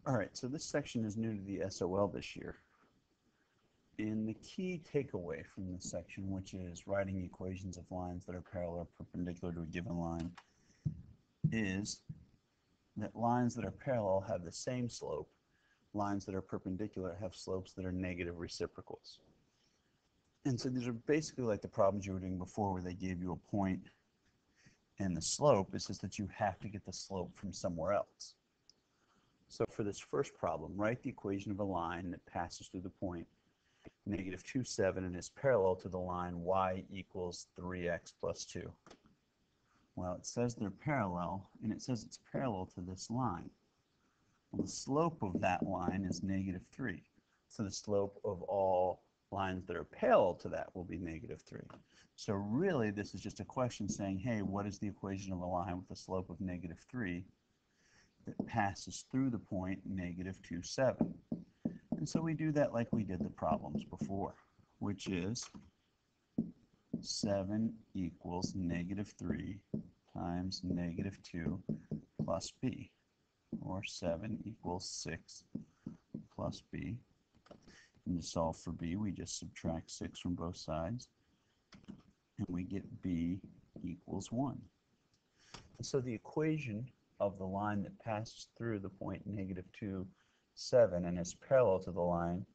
All right, so this section is new to the SOL this year. And the key takeaway from this section, which is writing equations of lines that are parallel or perpendicular to a given line, is that lines that are parallel have the same slope. Lines that are perpendicular have slopes that are negative reciprocals. And so these are basically like the problems you were doing before where they gave you a point and the slope. It's just that you have to get the slope from somewhere else. So for this first problem, write the equation of a line that passes through the point negative 2, 7 and is parallel to the line y equals 3x plus 2. Well, it says they're parallel, and it says it's parallel to this line. Well, the slope of that line is negative 3. So the slope of all lines that are parallel to that will be negative 3. So really, this is just a question saying, hey, what is the equation of a line with a slope of negative 3 that passes through the point negative 2, 7? And so we do that like we did the problems before, which is 7 equals negative 3 times negative 2 plus b, or 7 equals 6 plus b. And to solve for b, we just subtract 6 from both sides, and we get b equals 1. And so the equation of the line that passes through the point negative 2, 7 and is parallel to the line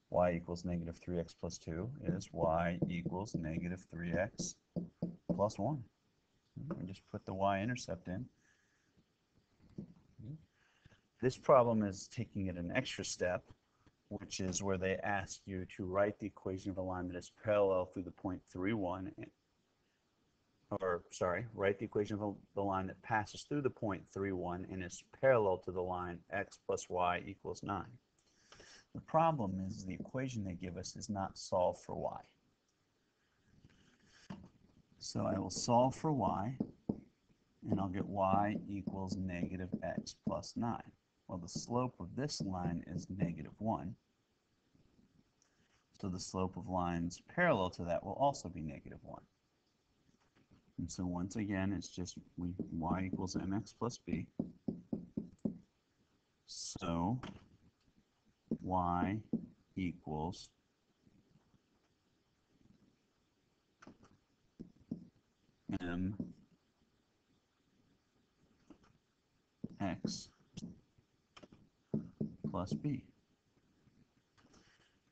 y equals negative 3x plus 2 is y equals negative 3x plus 1. We just put the y-intercept in. This problem is taking it an extra step, which is where they ask you to write the equation of a line that is parallel through the point 3, 1, write the equation of the line that passes through the point 3, 1 and is parallel to the line x plus y equals 9. The problem is the equation they give us is not solved for y. So I will solve for y, and I'll get y equals negative x plus 9. Well, the slope of this line is negative 1. So the slope of lines parallel to that will also be negative 1. And so once again, it's just y equals mx plus b. So y equals mx plus b.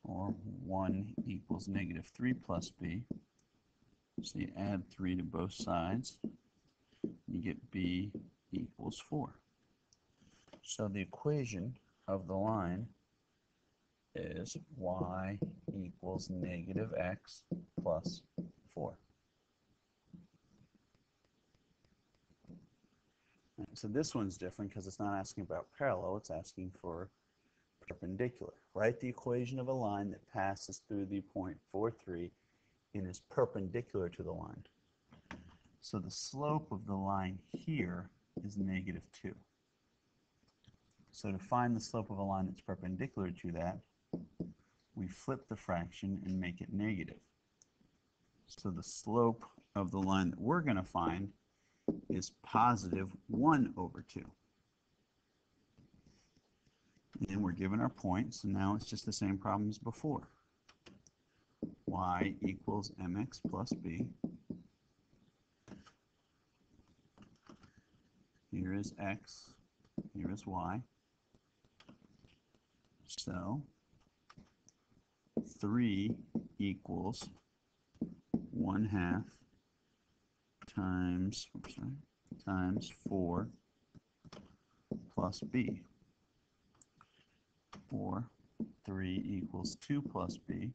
Or 1 equals negative 3 plus b. So you add 3 to both sides, you get b equals 4. So the equation of the line is y equals negative x plus 4. Right, so this one's different because it's not asking about parallel, it's asking for perpendicular. Write the equation of a line that passes through the point 4, 3 and is perpendicular to the line. So the slope of the line here is negative 2. So to find the slope of a line that's perpendicular to that, we flip the fraction and make it negative. So the slope of the line that we're going to find is positive 1 over 2. And we're given our point, so now it's just the same problem as before. Y equals mx plus b. Here is x, here is y. So 3 equals 1/2 times 4 plus b. Or 3 equals 2 plus b.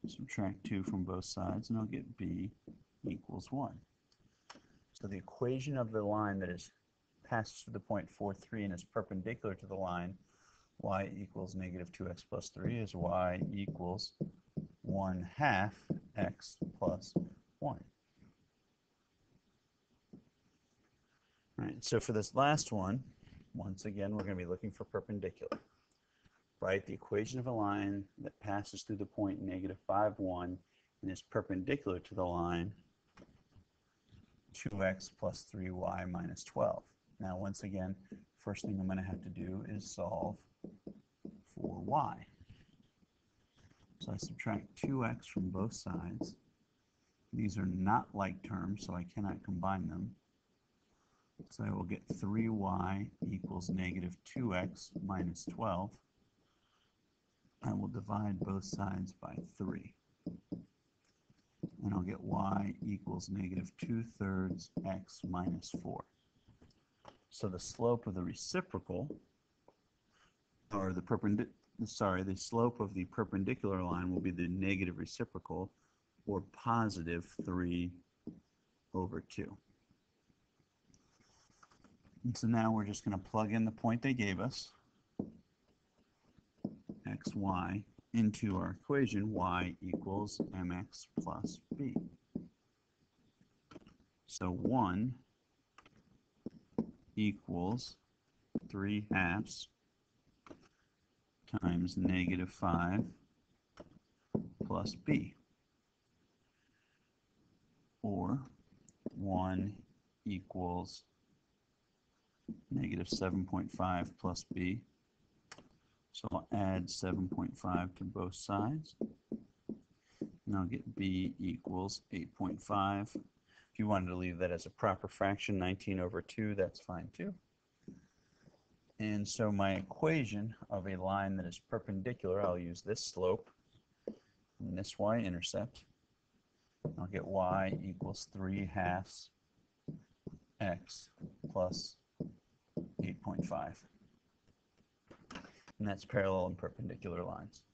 Subtract 2 from both sides, and I'll get b equals 1. So the equation of the line that is passes through the point 4, 3 and is perpendicular to the line y equals negative 2x plus 3 is y equals 1/2 x plus 1. All right, so for this last one, once again, we're going to be looking for perpendicular. Write the equation of a line that passes through the point negative 5, 1 and is perpendicular to the line 2x plus 3y minus 12. Now, once again, first thing I'm going to have to do is solve for y. So I subtract 2x from both sides. These are not like terms, so I cannot combine them. So I will get 3y equals negative 2x minus 12. I will divide both sides by 3. And I'll get y equals negative 2/3 x minus 4. So the slope of the reciprocal, or the slope of the perpendicular line will be the negative reciprocal, or positive 3/2. And so now we're just going to plug in the point they gave us, x, y, into our equation, y equals mx plus b. So 1 equals 3/2 times negative 5 plus b. Or 1 equals negative 7.5 plus b. So I'll add 7.5 to both sides. And I'll get b equals 8.5. If you wanted to leave that as a proper fraction, 19/2, that's fine too. And so my equation of a line that is perpendicular, I'll use this slope and this y-intercept. I'll get y equals 3/2 x plus 8.5. And that's parallel and perpendicular lines.